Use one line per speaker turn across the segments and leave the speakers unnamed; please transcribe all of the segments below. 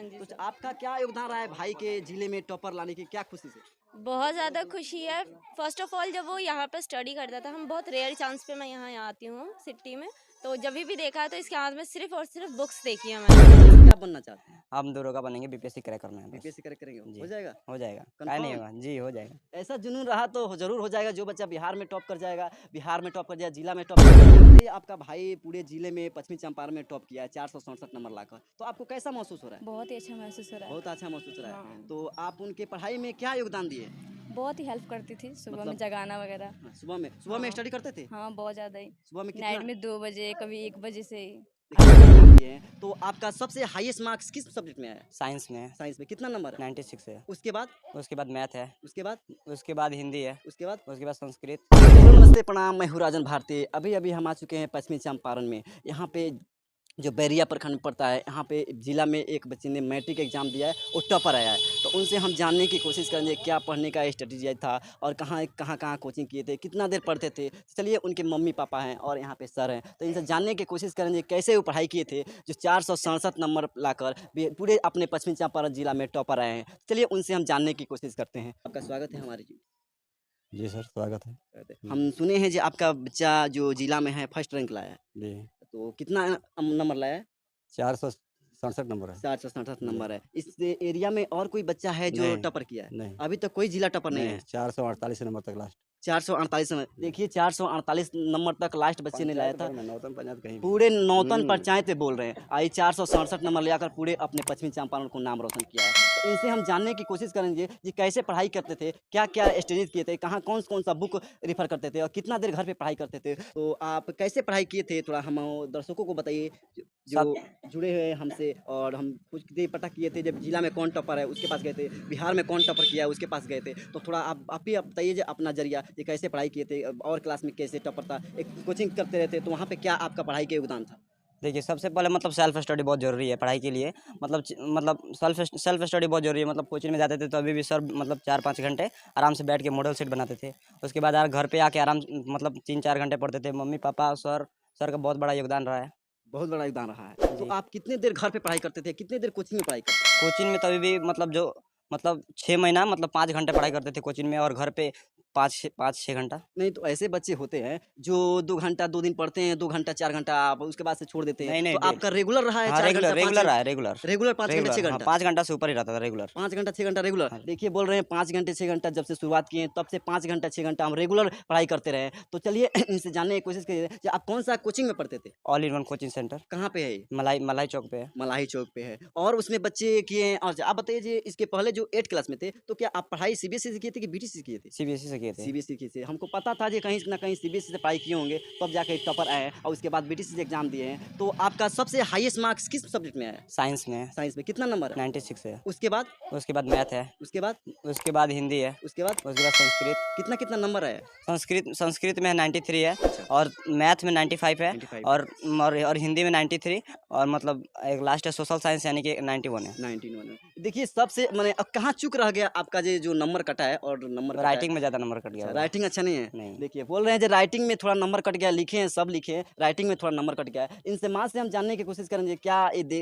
हाँ जी
तो
सर।
आपका क्या योगदान रहा है भाई के जिले में टॉपर लाने की, क्या खुशी से?
बहुत ज़्यादा खुशी है। फर्स्ट ऑफ ऑल जब वो यहाँ पे स्टडी करता था, हम बहुत रेयर चांस पे मैं यहाँ आती हूँ सिटी में, तो जब भी देखा है तो इसके हाथ में सिर्फ और सिर्फ बुक्स देखी है मैंने।
क्या बनना चाहते हैं?
हम दोनों का बनेंगे, बीपीएससी क्रैक करना है बस।
बीपीएससी क्रैक करेंगे,
जी
हो जाएगा?
हो जाएगा, काहे
कंफर्म?
नहीं होगा जी, हो जाएगा।
ऐसा जुनून रहा तो जरूर हो जाएगा। जो बच्चा बिहार में टॉप कर जाएगा, बिहार में टॉप कर जाएगा, जिला में टॉप कर जाएगा। बताइए, आपका भाई पूरे जिले में पश्चिमी चंपारण में टॉप किया है 467 नंबर लाकर, तो आपको कैसा महसूस हो रहा है?
बहुत ही अच्छा महसूस हो रहा है।
बहुत अच्छा महसूस हो रहा है।
हाँ।
तो आप उनके पढ़ाई में क्या योगदान दिए?
बहुत ही हेल्प करती थी सुबह में
मतलब
जगाना वगैरह।
सुबह में
हाँ।
स्टडी करते थे?
हाँ, बहुत ज़्यादा ही।
सुबह में
नाइट
कितना
में 2 बजे, कभी 1 बजे से।
एग्जाम दिए हैं? तो आपका सबसे हाईएस्ट मार्क्स किस सब्जेक्ट में आया?
साइंस में
साइंस में कितना नंबर है?
96 है।
उसके बाद?
उसके बाद मैथ है,
उसके बाद?
उसके बाद हिंदी है,
उसके बाद?
उसके बाद संस्कृत।
हेलो नमस्ते प्रणाम, मैं हूँ राजन भारती। अभी अभी हम आ चुके हैं पश्चिमी चंपारण में। यहाँ पे जो बैरिया प्रखंड पड़ता है, यहाँ पे जिला में एक बच्चे ने मैट्रिक एग्जाम दिया है, वो टॉपर आया है। तो उनसे हम जानने की कोशिश करेंगे क्या पढ़ने का स्ट्रेटेजी था और कहाँ कोचिंग किए थे, कितना देर पढ़ते थे। चलिए, उनके मम्मी पापा हैं और यहाँ पे सर हैं, तो इनसे जानने की कोशिश करेंगे कैसे वो पढ़ाई किए थे जो 467 नंबर लाकर पूरे अपने पश्चिमी चंपारण जिला में टॉपर आए हैं। चलिए, उनसे हम जानने की कोशिश करते हैं। आपका स्वागत है हमारे
जी सर, स्वागत है।
हम सुने हैं जो आपका बच्चा जो जिला में है फर्स्ट रैंक लाया है,
जी,
तो कितना नंबर लाया है?
467 नंबर है।
467 नंबर है। इस एरिया में और कोई बच्चा है जो
नहीं,
टॉपर किया है?
नहीं,
अभी तक कोई जिला टॉपर नहीं
नहीं,
है।
448 नंबर तक लास्ट।
448 नंबर, देखिए 448 नंबर तक लास्ट बच्चे ने लाया था।
नौतन पंचायत कहीं
पूरे नौतन पंचायत पे बोल रहे हैं, आई 467 नंबर लेकर पूरे अपने पश्चिमी चंपारण को नाम रोशन किया है। तो इनसे हम जानने की कोशिश करेंगे कि कैसे पढ़ाई करते थे, क्या क्या स्टडीज किए थे, कहाँ कौन सा बुक रेफर करते थे और कितना देर घर पे पढ़ाई करते थे। तो आप कैसे पढ़ाई किए थे, थोड़ा हम दर्शकों को बताइए जो जुड़े हुए हैं हमसे। और हम कुछ पता किए थे, जब जिला में कौन टॉपर है उसके पास गए थे, बिहार में कौन टॉपर किया है उसके पास गए थे। तो थोड़ा आप ही बताइए जो अपना जरिया, ये कैसे पढ़ाई किए थे और क्लास में कैसे टॉपर था, एक कोचिंग करते रहते तो वहाँ पे क्या आपका पढ़ाई का योगदान था?
देखिए, सबसे पहले मतलब सेल्फ स्टडी बहुत ज़रूरी है पढ़ाई के लिए। मतलब सेल्फ स्टडी बहुत ज़रूरी है। मतलब कोचिंग में जाते थे तो अभी भी सर मतलब 4-5 घंटे आराम से बैठ के मॉडल सेट बनाते थे। उसके बाद यार घर पे आके आराम मतलब 3-4 घंटे पढ़ते थे। मम्मी पापा सर का बहुत बड़ा योगदान रहा है।
बहुत बड़ा योगदान रहा है। तो
जी।
आप कितने देर घर पे पढ़ाई करते थे, कितने देर कोचिंग में पढ़ाई करते थे?
कोचिंग में तो अभी भी मतलब 6 महीना मतलब 5 घंटे पढ़ाई करते थे कोचिंग में, और घर पे 5-6 घंटा।
नहीं, तो ऐसे बच्चे होते हैं जो 2 घंटा 2 दिन पढ़ते हैं, 2 घंटा 4 घंटा आप उसके बाद से छोड़ देते हैं।
नहीं,
तो आपका रेगुलर रहा है
हाँ,
4 घंटा, 5
रेगुलर रहा है,
रेगुलर 5 घंटे 6
हाँ,
घंटा?
5 घंटा से ऊपर ही रहता था रेगुलर।
5 घंटा 6 घंटा रेगुलर।
हाँ।
देखिए, बोल रहे हैं 5 घंटे 6 घंटा जब से शुरुआत किए हैं तब से 5 घंटा 6 घंटा हम रेगुलर पढ़ाई करते रहे। तो चलिए इनसे जानने की कोशिश करिए कि आप कौन सा कोचिंग में पढ़ते थे?
All in one coaching centre
कहाँ पे है ये?
मलाई चौक पे है।
मलाही चौक पे है। और उसमें बच्चे किए हैं। और आप बताइए जी, इसके पहले जो 8 क्लास में थे, तो क्या आप पढ़ाई सीबीएसई से किए थे कि बीटीसी से किए थे?
सीबीएसई से किए थे।
सीबीएसई की से हमको पता था जी, कहीं ना कहीं सीबीएसई से पढ़ाई किए होंगे, तब जाके टॉपर आए हैं और उसके बाद बीटीसी से एग्जाम दिए हैं। तो आपका सबसे हाईएस्ट मार्क्स किस सब्जेक्ट में आया?
साइंस में
साइंस में कितना नंबर है?
96 है।
उसके बाद?
उसके बाद मैथ है,
उसके बाद?
उसके बाद हिंदी है,
उसके बाद?
उसके बाद संस्कृत।
कितना कितना नंबर आया?
संस्कृत में 93 है,
अच्छा।
और मैथ में 95 है,
95।
और हिंदी में 93, और मतलब एक लास्ट है सोशल साइंस यानी कि 91 है।
19 देखिए, सबसे मैंने अब कहाँ चूक रह गया आपका जो नंबर कटा है और नंबर कटा है?
राइटिंग में ज़्यादा नंबर कट गया
अच्छा,
होगा।
राइटिंग अच्छा नहीं है?
नहीं।
देखिए, बोल रहे हैं जो राइटिंग में थोड़ा नंबर कट गया, लिखे हैं सब लिखे हैं, राइटिंग में थोड़ा नंबर कट गया है। इनसे माँ से हम जानने की कोशिश करेंगे क्या ये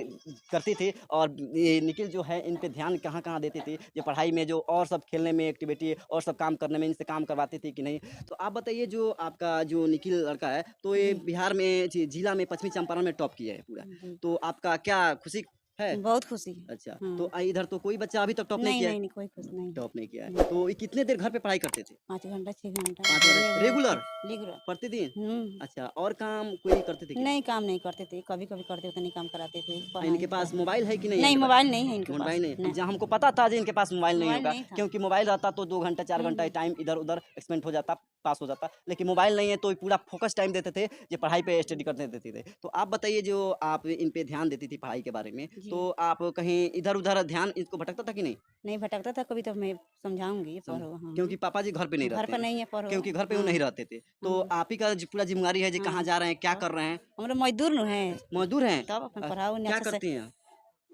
करती थी और ये निखिल जो है इन पे ध्यान कहाँ कहाँ देती थी, जो पढ़ाई में जो और सब खेलने में एक्टिविटी और सब काम करने में इनसे काम करवाती थी कि नहीं। तो आप बताइए, जो आपका जो निखिल लड़का है, तो ये बिहार में जिला में पश्चिमी चंपारण में टॉप किया है पूरा, तो आपका क्या खुशी है?
बहुत खुशी है।
अच्छा,
हाँ।
तो इधर तो कोई बच्चा अभी तक टॉप नहीं किया है?
नहीं, कोई खुश नहीं।
टॉप नहीं किया है। तो ये कितने देर घर पे पढ़ाई करते थे?
5 घंटा 6 घंटा
5 घंटे रेगुलर
रेगुलर।
प्रतिदिन? अच्छा, और काम कोई करते थे क्या?
नहीं, काम नहीं करते थे, कभी कभी करते थे, नहीं काम कराते थे। पढ़ाई
इनके पास मोबाइल है कि नहीं?
नहीं,
इनके पास?
मोबाइल नहीं है इनके पास।
मोबाइल नहीं।
नहीं।
जहाँ हमको पता था जी इनके पास मोबाइल नहीं
मोबाइल
होगा,
नहीं था।
क्योंकि मोबाइल रहता तो 2 घंटा 4 घंटा टाइम इधर उधर एक्सपेंड हो जाता, पास हो जाता। लेकिन मोबाइल नहीं है तो पूरा फोकस टाइम देते थे, जो पढ़ाई पे स्टडी करने देते थे। तो आप बताइए, जो आप इन पे ध्यान देती थी पढ़ाई के बारे में,
जी।
तो आप कहीं इधर उधर ध्यान इसको भटकता था कि नहीं?
नहीं भटकता था कभी, तो मैं समझाऊंगी पढ़ो। हाँ।
क्योंकि पापा जी घर पे नहीं
घर
रहते
पर
हैं,
नहीं है, पढ़ो।
क्योंकि घर पे वो
हाँ।
नहीं रहते थे। तो आप ही का पूरा जिम्मेदारी है जी, कहाँ जा रहे हैं, क्या कर रहे हैं?
हम लोग मजदूर न है,
मजदूर हैं?
तब अपन पढ़ाओ नहीं
क्या
अच्छा से।
करती हैं?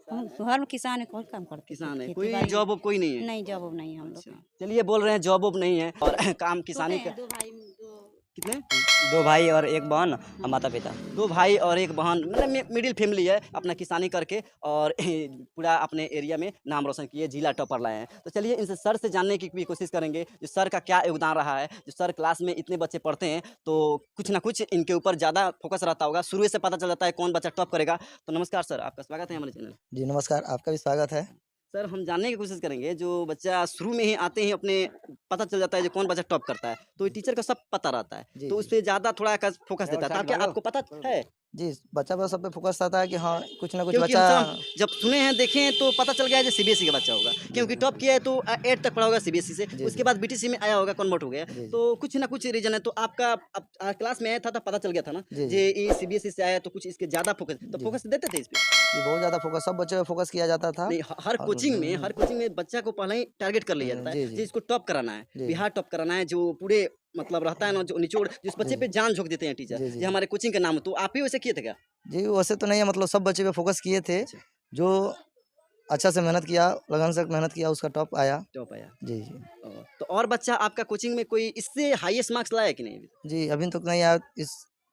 हम घर में किसान है, कौन काम करते?
किसान है,
खेती
कोई
बाड़ी।
जॉब कोई नहीं है?
नहीं, जॉब नहीं है हम लोग
अच्छा,
के।
चलिए, बोल रहे हैं जॉब वॉब नहीं है और काम किसानी
छोटे
का।
हैं, 2 भाई, 2
कितने?
2 भाई और 1 बहन और माता पिता।
2 भाई और 1 बहन, मतलब मिडिल फैमिली है, अपना किसानी करके और पूरा अपने एरिया में नाम रोशन किए, जिला टॉपर लाए हैं। तो चलिए इनसे सर से जानने की भी कोशिश करेंगे, जो सर का क्या योगदान रहा है। जो सर क्लास में इतने बच्चे पढ़ते हैं तो कुछ ना कुछ इनके ऊपर ज़्यादा फोकस रहता होगा, शुरू से पता चल जाता है कौन बच्चा टॉप करेगा। तो नमस्कार सर, आपका स्वागत है हमारे चैनल।
जी नमस्कार, आपका भी स्वागत है।
सर हम जानने की कोशिश करेंगे, जो बच्चा शुरू में ही आते ही अपने पता चल जाता है जो कौन बच्चा टॉप करता है, तो टीचर का सब पता रहता है,
जी,
तो उस
जी।
पे ज़्यादा थोड़ा फोकस देता है। तो क्या आपको पता है?
जी, बच्चा बस सब पे फोकस रहता है कि हाँ, कुछ ना कुछ
क्योंकि
बच्चा।
हम जब सुने हैं, देखे हैं तो पता चल गया है जो सीबीएसई का बच्चा होगा, क्योंकि टॉप किया है तो 8 तक पढ़ा होगा सीबीएसई से,
जी,
उसके
जी।
बाद बीटीसी में आया होगा, कन्वर्ट हो गया।
जी, जी।
तो कुछ ना कुछ रीजन है। तो आपका अब क्लास में आया था तो पता चल गया था ना,
जी, जी।
ये सीबीएसई से आया तो कुछ इसके ज़्यादा फोकस, तो
जी।
फोकस देते थे इस पे?
जी, बहुत ज़्यादा फोकस सब बच्चों पे फोकस किया जाता था।
नहीं, हर
और
कोचिंग में बच्चा को पहले ही टारगेट कर लिया जाता
जी,
है,
जी।
जो इसको टॉप कराना है,
जी।
बिहार टॉप कराना है, जो पूरे मतलब रहता है ना, जो निचोड़ जिस बच्चे
जी।
पे जान झोंक देते हैं टीचर,
जी, जी।
ये हमारे कोचिंग का नाम है। तो आप ही वैसे किए थे क्या?
जी, वैसे तो नहीं है, मतलब सब बच्चे पे फोकस किए थे।
अच्छा।
जो अच्छा से मेहनत किया, लगन से मेहनत किया, उसका टॉप आया।
टॉप आया।
जी, जी।
तो और बच्चा आपका कोचिंग में कोई इससे हाईएस्ट मार्क्स लाया कि नहीं?
जी, अभी तक नहीं आया।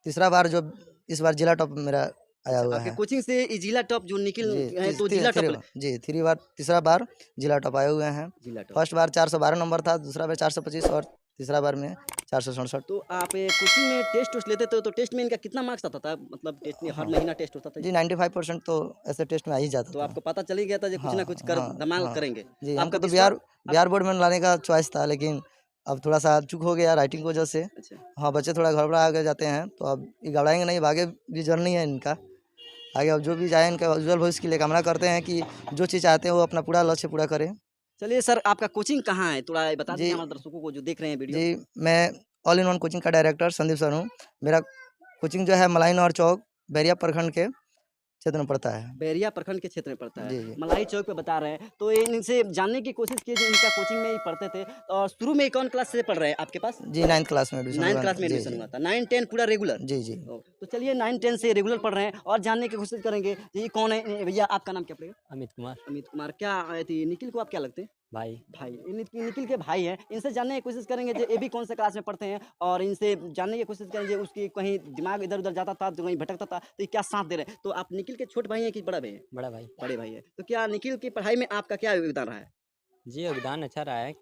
तीसरा बार जो इस बार जिला टॉप मेरा आया
अच्छा,
हुआ
आपके
है।
कोचिंग से ये जिला टॉप जो निकल
जी,
है तो जिला टॉप
जी, 3 बार, तीसरा बार जिला टॉप आए हुए हैं।
जिला टॉप।
फर्स्ट बार 412 नंबर था, दूसरा बार 425 और तीसरा बार में 467।
तो आप कोचिंग में टेस्ट लेते थे, तो टेस्ट में इनका कितना मार्क्स आता था? मतलब टेस्ट में हर महीना टेस्ट होता था?
जी, 95% तो ऐसे टेस्ट में आ ही जाता
तो
था।
आपको पता चल ही गया था जो कुछ ना कुछ कर धमाल करेंगे।
जी,
आपका
हमको तो
विश्वास।
बिहार बोर्ड में लाने का चॉइस था, लेकिन अब थोड़ा-सा चूक हो गया राइटिंग की वजह से।
अच्छा।
हाँ, बच्चे थोड़ा घबरा के जाते हैं, तो अब ये घबराएँगे नहीं, अब आगे भी जर्नी है इनका। आगे अब जो भी जाए, इनका उज्ज्वल भविष्य के लिए कामना करते हैं कि जो चीज़ चाहते हैं वो अपना पूरा लक्ष्य पूरा करें।
चलिए सर, आपका कोचिंग कहाँ है? थोड़ा बता
जी।
दीजिए हमारे दर्शकों को जो देख रहे हैं वीडियो।
जी, मैं ऑल इन वन कोचिंग का डायरेक्टर संदीप सर हूँ। मेरा कोचिंग जो है मलाई नौर चौक, बैरिया प्रखंड के क्षेत्र में पड़ता है।
बैरिया प्रखंड के क्षेत्र में पड़ता है।
जी, जी।
मलाई चौक पे बता रहे हैं। तो इनसे जानने की कोशिश कीजिए, इनका कोचिंग में ही पढ़ते थे और शुरू में कौन क्लास से पढ़ रहे हैं आपके पास?
जी, 9th क्लास में एडमिशन
9th
हुआ।
क्लास में
जी,
एडमिशन
जी।
हुआ था। 9-10 पूरा रेगुलर?
जी, जी।
तो चलिए 9-10 से रेगुलर पढ़ रहे हैं और जानने की कोशिश करेंगे ये कौन है। भैया आपका नाम क्या पड़ेगा?
अमित कुमार
अमित कुमार। क्या निखिल को आप क्या लगते हैं?
भाई।
भाई, ये निखिल के भाई हैं। इनसे जानने की कोशिश करेंगे जो ये भी कौन से क्लास में पढ़ते हैं और इनसे जानने की कोशिश करेंगे उसकी कहीं दिमाग इधर-उधर जाता था तो कहीं भटकता था, तो ये क्या साथ दे रहे हैं। तो आप निखिल के छोटे भाई हैं कि बड़ा भाई हैं?
बड़ा भाई।
बड़े भाई हैं। तो क्या निखिल की पढ़ाई में आपका क्या योगदान रहा है?
जी, योगदान अच्छा रहा है।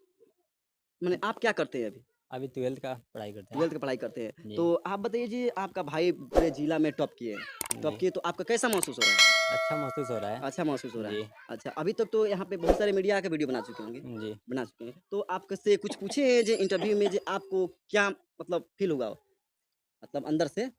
माने आप क्या करते हैं अभी?
अभी 12th का पढ़ाई करते हैं।
12th की पढ़ाई करते हैं।
जी।
तो आप बताइए जी, आपका भाई पूरे जिला में टॉप किए हैं। टॉप
जी।
किए तो आपका कैसा महसूस हो रहा है?
अच्छा महसूस हो रहा है।
अच्छा महसूस हो रहा है।
जी।
अच्छा, अभी तक तो यहाँ पे बहुत सारे मीडिया के वीडियो बना चुके होंगे?
जी।
बना चुके हैं। तो आपसे कुछ पूछे हैं जो इंटरव्यू में जो आपको क्या मतलब फ़ील हुआ? मतलब अंदर से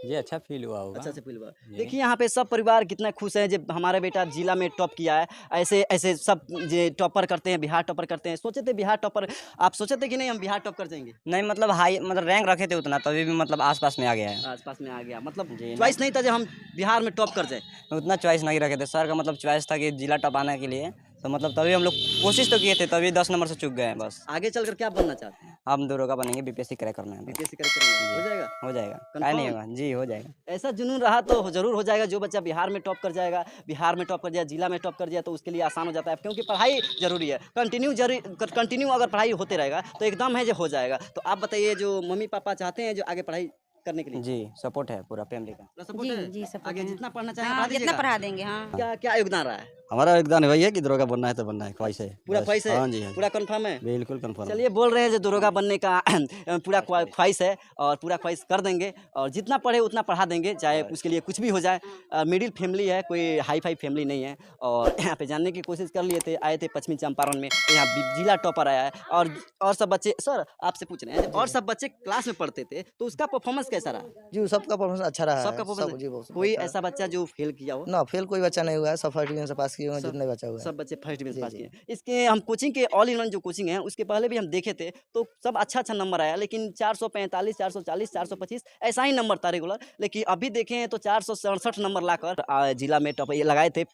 जी, अच्छा फील हुआ होगा।
अच्छा से फ़ील हुआ।
जी।
देखिए यहाँ पे सब परिवार कितना खुश है जब हमारा बेटा जिला में टॉप किया है। ऐसे सब जे टॉपर करते हैं, बिहार टॉपर करते हैं। सोचे थे बिहार टॉपर, आप सोचे थे कि नहीं हम बिहार टॉप कर जाएँगे?
नहीं, मतलब हाई, मतलब रैंक रखे थे उतना, तभी भी मतलब आस-पास में आ गया है।
आस-पास में आ गया। मतलब
जी,
चॉइस नहीं था जो हम बिहार में टॉप कर जाएँ।
उतना चॉइस नहीं रखे थे। सर का मतलब चॉइस था कि जिला टॉप आने के लिए, तो मतलब तभी हम लोग कोशिश तो किए थे, तभी 10 नंबर से चूक गए हैं बस।
आगे चलकर क्या बनना चाहते हैं?
हम दरोगा बनेंगे, बीपीएससी क्रैक करना है बस।
बीपीएससी क्रैक करेंगे? हो जाएगा?
हो जाएगा,
Confirm?
काहे नहीं होगा? जी, हो जाएगा।
ऐसा जुनून रहा तो ज़रूर हो जाएगा। जो बच्चा बिहार में टॉप कर जाएगा, बिहार में टॉप कर जाए, जिला में टॉप कर जाए तो उसके लिए आसान हो जाता है, क्योंकि पढ़ाई ज़रूरी है। कंटिन्यू अगर पढ़ाई होते रहेगा तो एकदम है जो हो जाएगा। तो आप बताइए, जो मम्मी-पापा चाहते हैं जो आगे पढ़ाई करने के लिए?
जी, सपोर्ट है पूरा फैमिली का।
पूरा सपोर्ट
जी,
है?
जी, सपोर्ट
आगे
है।
जितना पढ़ना चाहें
हाँ,
पढ़ा
जितना
दीजिएगा?
पढ़ा देंगे, हाँ।
क्या क्या योगदान रहा है?
हमारा योगदान वही है कि दरोगा बनना है तो बनना है, ख्वाहिश है।
पूरा
बस।
ख्वाहिश है?
हाँ जी, हाँ जी।
पूरा कन्फर्म है?
बिल्कुल कन्फर्म।
चलिए, बोल रहे हैं जो दरोगा बनने का पूरा ख्वाहिश है और पूरा ख्वाहिश कर देंगे और जितना पढ़े उतना पढ़ा देंगे, चाहे उसके लिए कुछ भी हो जाए। मिडिल फैमिली है, कोई हाई फाई फैमिली नहीं है। और यहाँ पे जानने की कोशिश कर लिए थे, आए थे पश्चिमी चंपारण में, तो यहाँ जिला टॉपर आया है और सब बच्चे। सर आपसे पूछ रहे हैं, और सब बच्चे क्लास में पढ़ते थे तो उसका परफॉर्मेंस कैसा रहा?
जी, सबका परफॉर्मेंस अच्छा रहा है।
सबका परफॉर्मेंस
सब जी, बहुत
कोई
अच्छा
ऐसा बच्चा जो फेल किया हो?
ना, फेल कोई बच्चा नहीं हुआ है, सब फर्स्ट डिवीजन से पास किए हुए हैं,
सब-
जितने बच्चा हुआ है।
सब बच्चे फर्स्ट डिवीजन
जी,
पास
जी।
किए हैं। इसके हम कोचिंग के ऑल इन वन जो कोचिंग है उसके पहले भी हम देखे थे तो सब अच्छा नंबर आया, लेकिन 445, 440, 425 ऐसा ही नंबर था रेगुलर। लेकिन अभी देखें तो 467 नंबर लाकर जिला में टॉप ये लगाए थे,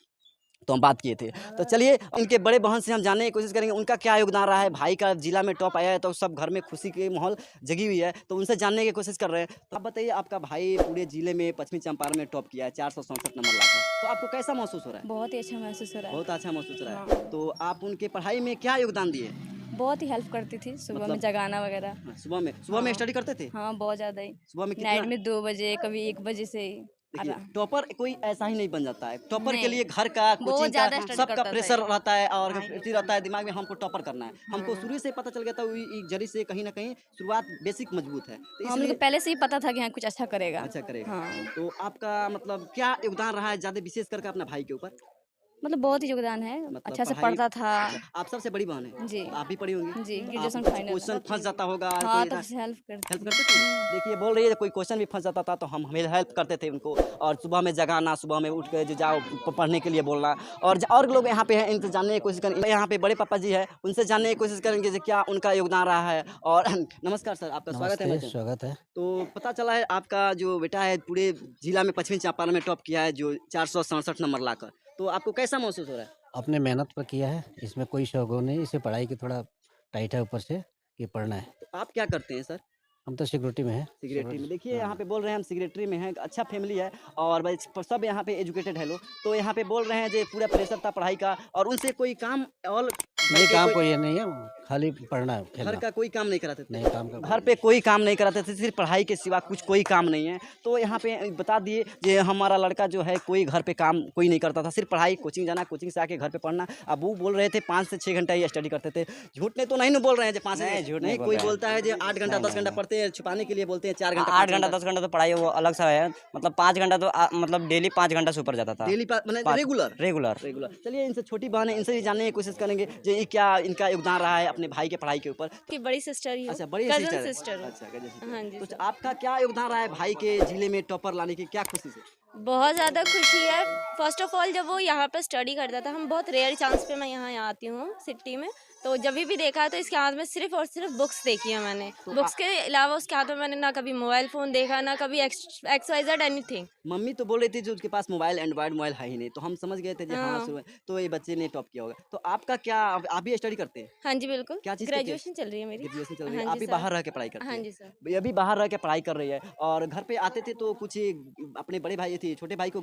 तो हम बात किए थे। तो चलिए इनके बड़े बहन से हम जानने की कोशिश करेंगे उनका क्या योगदान रहा है। भाई का जिला में टॉप आया है तो सब घर में खुशी की माहौल जगी हुई है, तो उनसे जानने की कोशिश कर रहे हैं। तो आप बताइए, आपका भाई पूरे जिले में पश्चिमी चंपारण में टॉप किया है, 467 नंबर लाकर, तो आपको कैसा महसूस हो रहा है?
बहुत ही अच्छा महसूस हो रहा है।
बहुत अच्छा महसूस हो रहा है। तो आप उनके पढ़ाई में क्या योगदान दिए?
बहुत ही हेल्प करती थी सुबह में
मतलब
जगाना वगैरह।
हाँ, सुबह में
हाँ।
स्टडी करते थे?
हाँ, बहुत ज़्यादा ही।
सुबह में
नाइट
कितना?
में 2 बजे, कभी 1 बजे से
देखिए
आराम।
टॉपर कोई ऐसा ही नहीं बन जाता है। टॉपर के
नहीं,
लिए घर का,
बहुत
कोचिंग
ज़्यादा
का,
स्टडी
सबका
करता था
प्रेशर
ये।
रहता है और इसी रहता है दिमाग में हमको टॉपर करना है। हमको
हाँ।
शुरू से पता चल गया था एक जरी से कहीं न कहीं शुरुआत बेसिक मजबूत है। तो
हम लोग को
इसलिए
पहले से ही पता था कि हाँ, कुछ अच्छा करेगा।
अच्छा करेगा।
हाँ,
तो आपका मतलब क्या योगदान रहा है ज़्यादा विशेष करके अपने भाई के ऊपर?
मतलब बहुत ही योगदान है।
मतलब
अच्छा से
पढ़ाई
पढ़ता था।
अच्छा, आप सबसे बड़ी बहन हैं?
जी।
तो आप भी पढ़ी होंगी?
जी,
आप
ग्रेजुएशन
कुछ
फाइनल।
क्वेश्चन फँस जाता होगा
हाँ,
कोई
तब से हेल्प करती
हेल्प
थी।
करते थे? देखिए बोल रही है कोई क्वेश्चन भी फँस जाता था तो हम हमें हेल्प करते थे उनको और सुबह में जगाना, सुबह में उठ के जो जाओ पढ़ने के लिए बोलना और लोग यहाँ पे हैं इनसे जानने की कोशिश करेंगे। यहाँ पे बड़े पापा जी हैं उनसे जानने की कोशिश करेंगे जो क्या उनका योगदान रहा है और नमस्कार सर, आपका स्वागत है
नमस्ते,
मंच में।
स्वागत है।
तो पता चला है आपका जो बेटा है पूरे जिला में पश्चिमी चंपारण में टॉप किया है जो 467 नंबर लाकर। तो आपको कैसा महसूस हो रहा है?
अपने मेहनत पर किया है, इसमें कोई शौक नहीं, इसे पढ़ाई की थोड़ा टाइट है ऊपर से कि पढ़ना है।
तो आप क्या करते हैं सर?
हम तो सिक्योरिटी में हैं।
सेक्रेटरी में देखिए यहाँ
हाँ।
पे बोल रहे हैं हम सेक्रेटरी में हैं, अच्छा फैमिली है और सब यहाँ पे एजुकेटेड है लोग। तो यहाँ पे बोल रहे हैं जो पूरा प्रेशर था पढ़ाई का और उनसे कोई काम और
नहीं, काम कोई ये नहीं है, खाली पढ़ना है,
घर
खेलना।
का कोई काम नहीं कराते थे?
नहीं, काम का
घर पे कोई काम नहीं कराते थे, सिर्फ पढ़ाई के सिवा कुछ कोई काम नहीं है। तो यहाँ पे बता दिए कि हमारा लड़का जो है कोई घर पे काम कोई नहीं करता था, सिर्फ पढ़ाई, कोचिंग जाना, कोचिंग से आके घर पे पढ़ना। अब वो बोल रहे थे 5 से 6 घंटा ही स्टडी करते थे। झूठ नहीं तो नहीं ना बोल रहे हैं जो 5
नहीं, झूठ नहीं बोल
कोई
रहे हैं।
बोलता है जो 8 घंटा 10 घंटा पढ़ते हैं, छुपाने के लिए बोलते हैं 4 घंटा
8 घंटा 10 घंटा तो पढ़ाई वो अलग सा है। मतलब 5 घंटा तो मतलब डेली 5 घंटा से ऊपर जाता था।
डेली मतलब
पाँच-
रेगुलर
रेगुलर।
रेगुलर। चलिए इनसे छोटी बहन है, इनसे भी जानने की कोशिश करेंगे जो ये क्या इनका योगदान रहा है अपने भाई के पढ़ाई के ऊपर।
की बड़ी सिस्टर ही हूँ।
अच्छा बड़ी
कजन
सिस्टर
सिस्टर हूँ।
अच्छा cousin sister।
हाँ जी
तो
सर।
आपका क्या योगदान रहा है भाई के जिले में टॉपर लाने की, क्या खुशी से?
बहुत ज़्यादा खुशी है। फर्स्ट ऑफ ऑल जब वो यहाँ पे स्टडी करता था, हम बहुत रेयर चांस पे मैं यहाँ आती हूँ सिटी में, तो जब भी देखा है तो इसके हाथ में सिर्फ और सिर्फ बुक्स देखी है मैंने।
तो
बुक्स के अलावा उसके हाथ में मैंने ना कभी मोबाइल फ़ोन देखा, ना कभी XYZ एनीथिंग।
मम्मी तो बोल रही थी जो उसके पास मोबाइल एंड्रॉइड मोबाइल है ही नहीं, तो हम समझ गए थे जो हाँ
हाँ।
तो ये बच्चे ने टॉप किया होगा। तो आपका क्या आप भी स्टडी करते हैं?
हाँ जी बिल्कुल।
क्या चीज़
ग्रेजुएशन चल रही है मेरी।
ग्रेजुएशन चल रही है,
हाँ
आप
जी
भी
सर।
बाहर रह के पढ़ाई करते
हाँ
हैं?
जी सर।
ये भी बाहर रह के पढ़ाई कर रही है और घर पे आते थे तो कुछ अपने बड़े भाई थे छोटे भाई को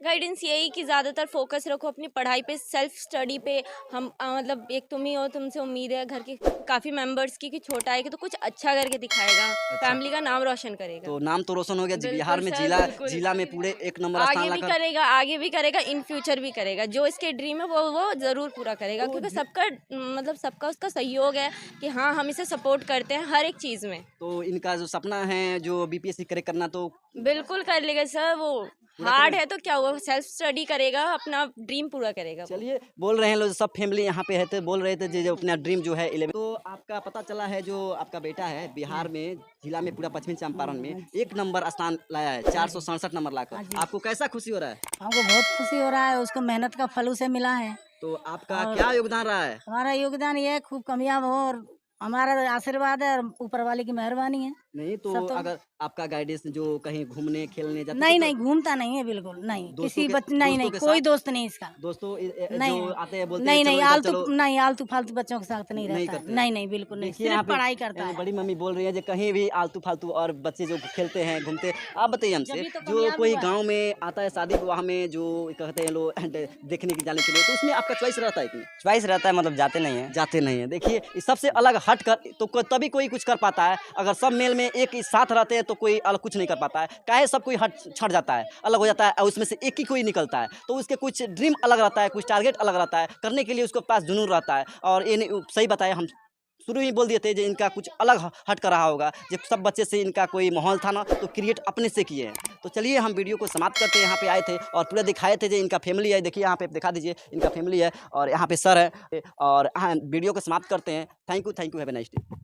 गाइडेंस यही कि ज़्यादातर फोकस रखो अपनी पढ़ाई पे, सेल्फ स्टडी पे। हम मतलब एक तुम ही हो, तुमसे उम्मीद है घर के काफ़ी मेंबर्स की कि छोटा है कि तो कुछ अच्छा करके दिखाएगा, फैमिली का नाम रोशन करेगा।
तो नाम तो रोशन हो गया
बिल्कुल
बिहार में,
सर, बिल्कुल।
जिला में पूरे 1 नंबर स्थान
आगे भी
लाकर।
करेगा, आगे भी करेगा, इन फ्यूचर भी करेगा। जो इसके ड्रीम है वो ज़रूर पूरा करेगा,
तो
क्योंकि सबका मतलब सबका उसका सहयोग है कि हाँ हम इसे सपोर्ट करते हैं हर एक चीज़ में।
तो इनका जो सपना है जो बीपीएससी क्रैक करना तो
बिल्कुल कर लेगा सर। वो हार्ड है तो क्या हुआ, सेल्फ स्टडी करेगा, अपना ड्रीम पूरा करेगा वो।
चलिए बोल रहे हैं लोग सब फैमिली यहाँ पे है तो बोल रहे थे जो अपना ड्रीम जो है 11। तो आपका पता चला है जो आपका बेटा है बिहार में जिला में पूरा पश्चिमी चंपारण में 1 नंबर स्थान लाया है 467 नंबर लाकर। आपको कैसा खुशी हो रहा है?
हमको बहुत खुशी हो रहा है, उसको मेहनत का फल उसे मिला है।
तो आपका क्या योगदान रहा है?
हमारा योगदान ये है खूब कामयाब हो और हमारा आशीर्वाद है और ऊपर वाले की मेहरबानी है।
नहीं तो
सब तो-
अगर आपका गाइडेंस जो कहीं घूमने खेलने जाते
नहीं
तो
नहीं घूमता नहीं है बिल्कुल नहीं,
दोस्तों
किसी
के-
बच्चे नहीं नहीं
दोस्तों के
कोई
साथ?
दोस्त नहीं इसका।
दोस्तों
नहीं
जो आते हैं बोलते
नहीं
हैं
नहीं
चलो इधर
आलतू
चलो।
नहीं आलतू फालतू बच्चों के साथ नहीं
नहीं
रहता है।
करते।
नहीं नहीं बिल्कुल नहीं,
देखिए यहाँ
सिर्फ
पे
पढ़ाई करता है।
बड़ी मम्मी बोल रही है जो कहीं भी आलतू फालतू और बच्चे जो खेलते हैं घूमते हैं। आप बताइए हमसे
जब भी तो
जो
कामयाब
कोई
हुआ है।
गांव में आता है शादी विवाह में जो कहते हैं लोग देखने के जाने के लिए, तो उसमें आपका चॉइस रहता है कि नहीं?
चॉइस रहता है, मतलब जाते नहीं है।
जाते नहीं है। देखिए इस सबसे अलग हट कर तो तभी कोई कुछ कर पाता है। अगर सब मेल में एक ही साथ रहते हैं तो कोई अलग कुछ नहीं कर पाता है। काहे सब कोई छट जाता है, अलग हो जाता है और उसमें से एक ही कोई निकलता है। तो उसके कुछ ड्रीम अलग रहता है, कुछ टारगेट अलग रहता है, करने के लिए उसके पास जुनून रहता है। और ये सही बताया, हम शुरू ही बोल दिए थे जो इनका कुछ अलग हट कर रहा होगा। जब सब बच्चे से इनका कोई माहौल था ना तो क्रिएट अपने से किए हैं। तो चलिए हम वीडियो को समाप्त करते हैं। यहाँ पे आए थे और पूरा दिखाए थे जो इनका फैमिली है। देखिए यहाँ पे दिखा दीजिए, इनका फैमिली है और यहाँ पे सर है और वीडियो को समाप्त करते हैं। Thank you have a nice day.